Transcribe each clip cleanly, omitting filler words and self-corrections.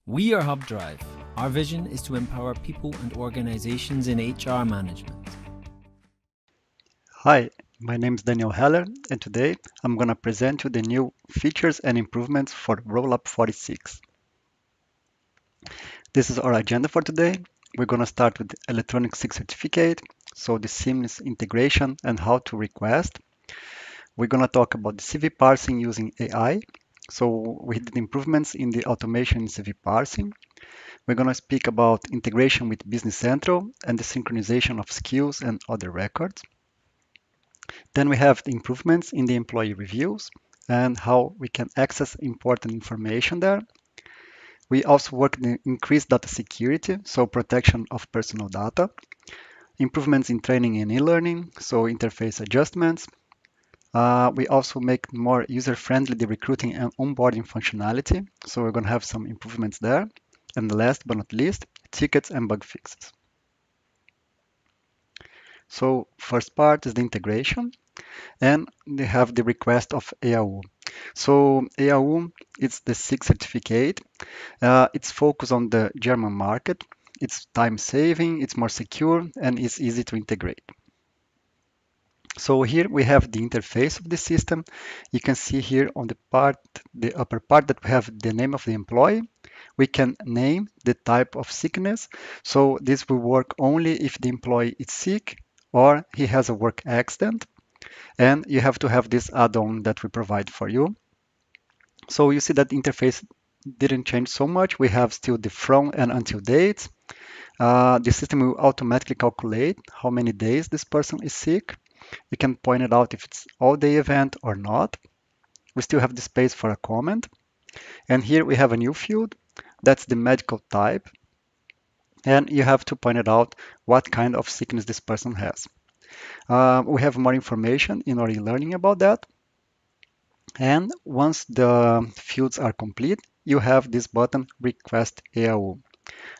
We are Hubdrive. Our vision is to empower people and organizations in HR management. Hi, my name is Daniel Heller, and today I'm going to present you the new features and improvements for Rollup 46. This is our agenda for today. We're going to start with the electronic sick certificate, so the seamless integration and how to request. We're going to talk about the CV parsing using AI. So we did improvements in the automation in CV parsing. We're going to speak about integration with Business Central and the synchronization of skills and other records. Then we have the improvements in the employee reviews and how we can access important information there. We also work in increased data security, so protection of personal data, improvements in training and e-learning, so interface adjustments. We also make more user-friendly the recruiting and onboarding functionality, so we're going to have some improvements there. And last but not least, tickets and bug fixes. So first part is the integration, and they have the request of EAU. So EAU is the SIG certificate. It's focused on the German market. It's time saving, it's more secure, and it's easy to integrate. So here we have the interface of the system. You can see here on the upper part that we have the name of the employee. We can name the type of sickness. So this will work only if the employee is sick or he has a work accident. And you have to have this add-on that we provide for you. So you see that the interface didn't change so much. We have still the from and until dates. The system will automatically calculate how many days this person is sick. You can point it out if it's all-day event or not. We still have the space for a comment. And here we have a new field. That's the medical type. And you have to point it out what kind of sickness this person has. We have more information in our e-learning about that. And once the fields are complete, you have this button, Request EAU.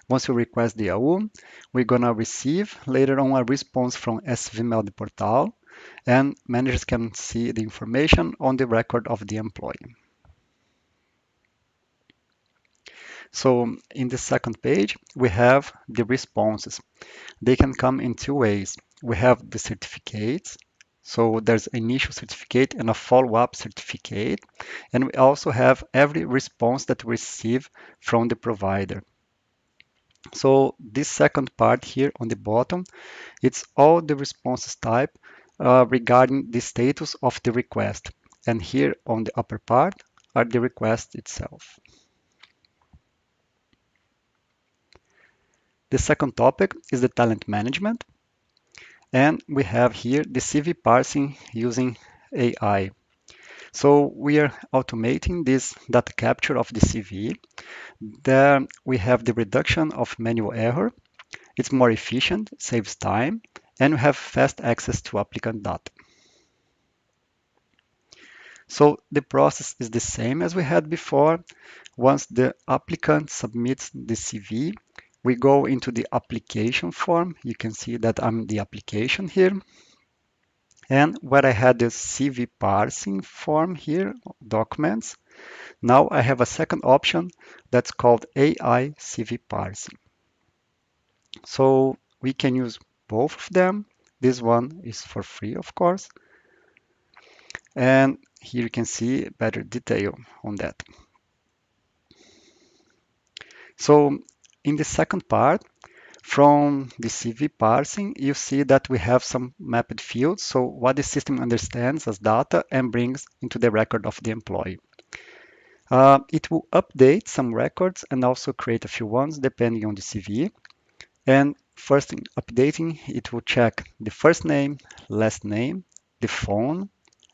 Once you request the EAU, we're going to receive later on a response from SVML the portal, and managers can see the information on the record of the employee. So in the second page, we have the responses. They can come in two ways. We have the certificates. So there's an initial certificate and a follow-up certificate. And we also have every response that we receive from the provider. So this second part here on the bottom, it's all the responses type regarding the status of the request. And here on the upper part are the request itself. The second topic is the talent management. And we have here the CV parsing using AI. So we are automating this data capture of the CV. There we have the reduction of manual error. It's more efficient, saves time, and we have fast access to applicant data. So the process is the same as we had before. Once the applicant submits the CV, we go into the application form. You can see that I'm the application here. And where I had the CV parsing form here, documents, now I have a second option that's called AI CV parsing. So we can use both of them. This one is for free, of course. And here you can see better detail on that. So in the second part, from the CV parsing, you see that we have some mapped fields. So what the system understands as data and brings into the record of the employee. It will update some records and also create a few ones depending on the CV. And first in updating, it will check the first name, last name, the phone,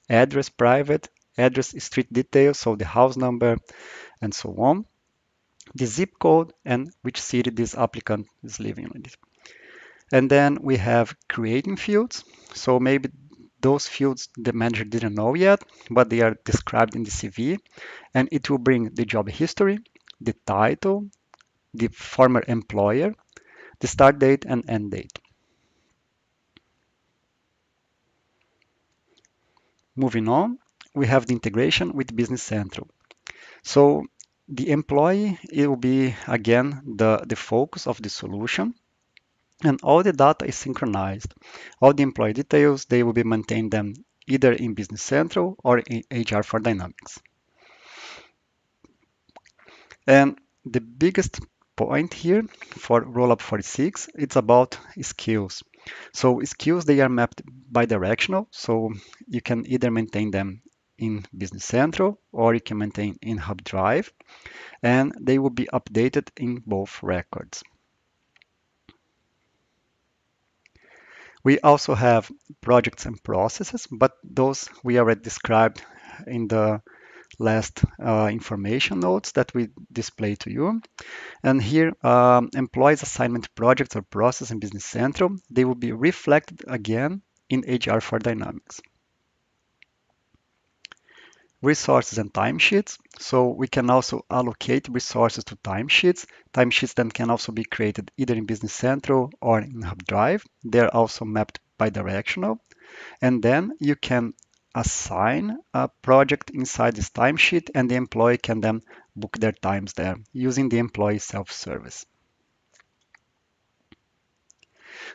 address private, address street details, so the house number, and so on, the zip code, and which city this applicant is living in. And then we have creating fields. So maybe those fields the manager didn't know yet, but they are described in the CV. And it will bring the job history, the title, the former employer, the start date and end date. Moving on, we have the integration with Business Central. So The employee, it will be again the focus of the solution, and all the data is synchronized. All the employee details, they will be maintained them either in Business Central or in HR for Dynamics. And the biggest point here for Rollup 46, it's about skills. So skills, they are mapped bi-directional, so you can either maintain them in Business Central or you can maintain in Hubdrive, and they will be updated in both records. We also have projects and processes, but those we already described in the last information notes that we display to you. And here, employees assignment projects or process in Business Central, they will be reflected again in HR for Dynamics. Resources and timesheets. So we can also allocate resources to timesheets. Timesheets then can also be created either in Business Central or in Hubdrive. They're also mapped bi-directional. And then you can assign a project inside this timesheet, and the employee can then book their times there using the employee self-service.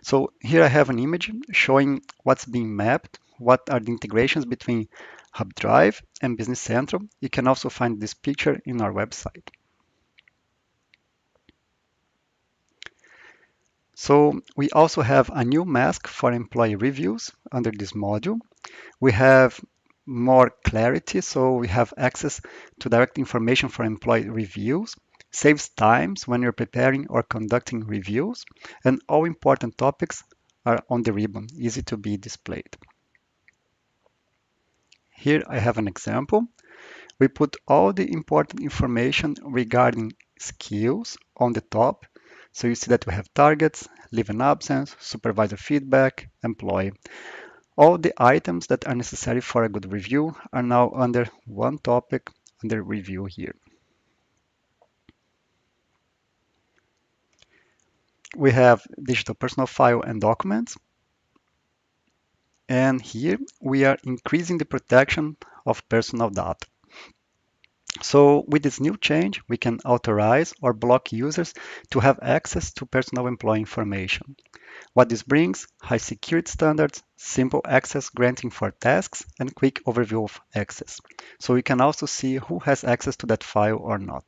So here I have an image showing what's being mapped, what are the integrations between Hubdrive and Business Central. You can also find this picture in our website. So we also have a new mask for employee reviews under this module. We have more clarity, so we have access to direct information for employee reviews, saves times when you're preparing or conducting reviews, and all important topics are on the ribbon, easy to be displayed. Here I have an example. We put all the important information regarding skills on the top. So you see that we have targets, leave and absence, supervisor feedback, employee. All the items that are necessary for a good review are now under one topic under review here. We have digital personal file and documents. And here we are increasing the protection of personal data. So with this new change, we can authorize or block users to have access to personal employee information. What this brings, high security standards, simple access granting for tasks, and quick overview of access. So we can also see who has access to that file or not.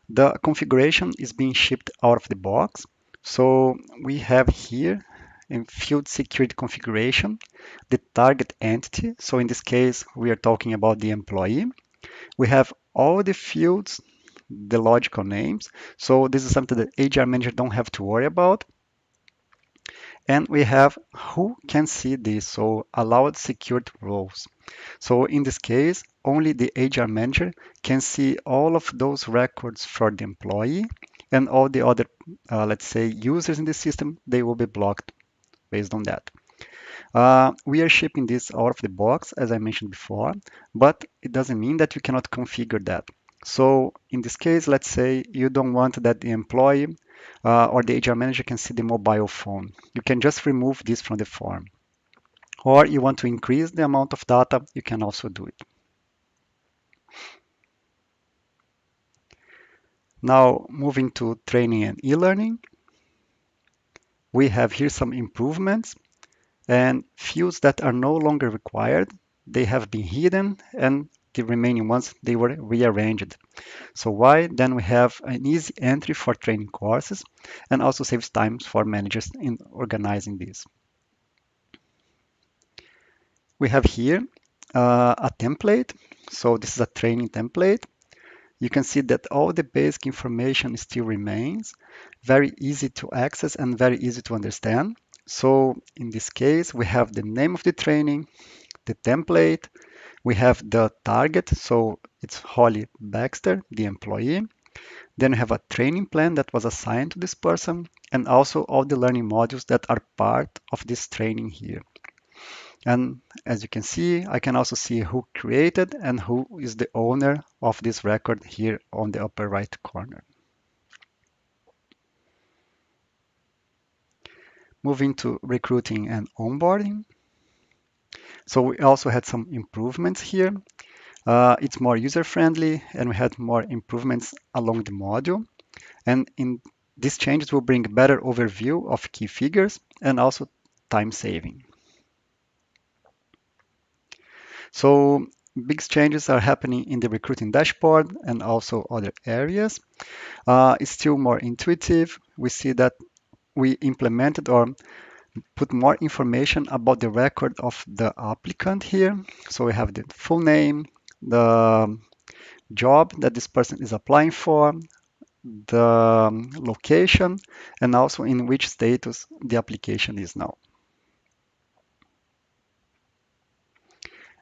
The configuration is being shipped out of the box. So we have here in field security configuration, the target entity. So in this case, we are talking about the employee. We have all the fields, the logical names. So this is something that HR manager don't have to worry about. And we have who can see this, so allowed secured roles. So in this case, only the HR manager can see all of those records for the employee, and all the other, let's say, users in the system, they will be blocked based on that. We are shipping this out of the box, as I mentioned before, but it doesn't mean that you cannot configure that. So in this case, let's say you don't want that the employee or the HR manager can see the mobile phone. You can just remove this from the form. Or you want to increase the amount of data, you can also do it. Now, moving to training and e-learning, we have here some improvements, and fields that are no longer required, they have been hidden, and the remaining ones, they were rearranged. So why? Then we have an easy entry for training courses, and also saves time for managers in organizing this. We have here a template. So this is a training template. You can see that all the basic information still remains, very easy to access and very easy to understand. So in this case, we have the name of the training, the template, we have the target, so it's Holly Baxter, the employee. Then we have a training plan that was assigned to this person, and also all the learning modules that are part of this training here. And as you can see, I can also see who created and who is the owner of this record here on the upper right corner. Moving to recruiting and onboarding. So we also had some improvements here. It's more user-friendly, and we had more improvements along the module. And in these changes will bring better overview of key figures and also time saving. So big changes are happening in the recruiting dashboard and also other areas. It's still more intuitive. We see that we implemented or put more information about the record of the applicant here. So we have the full name, the job that this person is applying for, the location, and also in which status the application is now.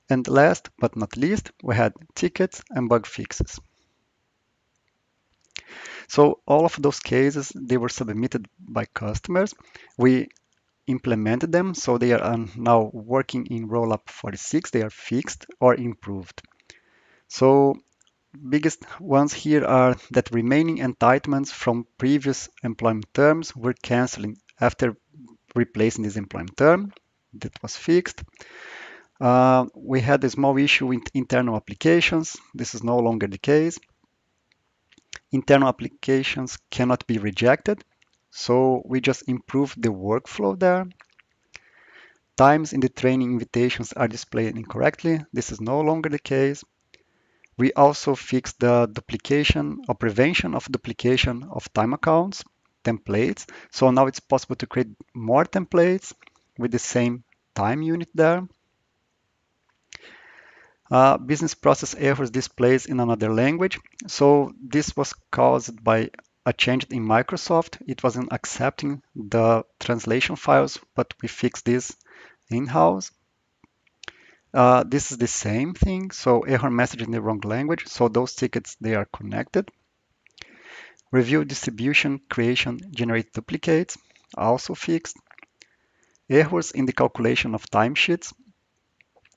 And last but not least, we had tickets and bug fixes. So all of those cases, they were submitted by customers. We implemented them, so they are now working in Rollup 46. They are fixed or improved. So biggest ones here are that remaining entitlements from previous employment terms were canceling after replacing this employment term. That was fixed. We had a small issue with internal applications. This is no longer the case. Internal applications cannot be rejected, so we just improved the workflow there. Times in the training invitations are displayed incorrectly. This is no longer the case. We also fixed the duplication or prevention of duplication of time accounts, templates. So now it's possible to create more templates with the same time unit there. Business process errors displays in another language. So this was caused by a change in Microsoft. It wasn't accepting the translation files, but we fixed this in-house. This is the same thing. So error message in the wrong language. So those tickets, they are connected. Review distribution, creation, generate duplicates, also fixed. Errors in the calculation of timesheets.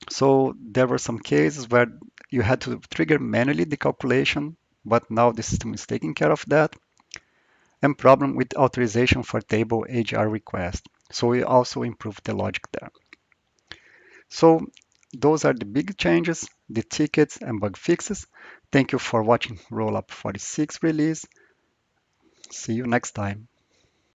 So there were some cases where you had to trigger manually the calculation, but now the system is taking care of that. And problem with authorization for table HR request. So we also improved the logic there. So those are the big changes, the tickets and bug fixes. Thank you for watching Rollup 46 release. See you next time.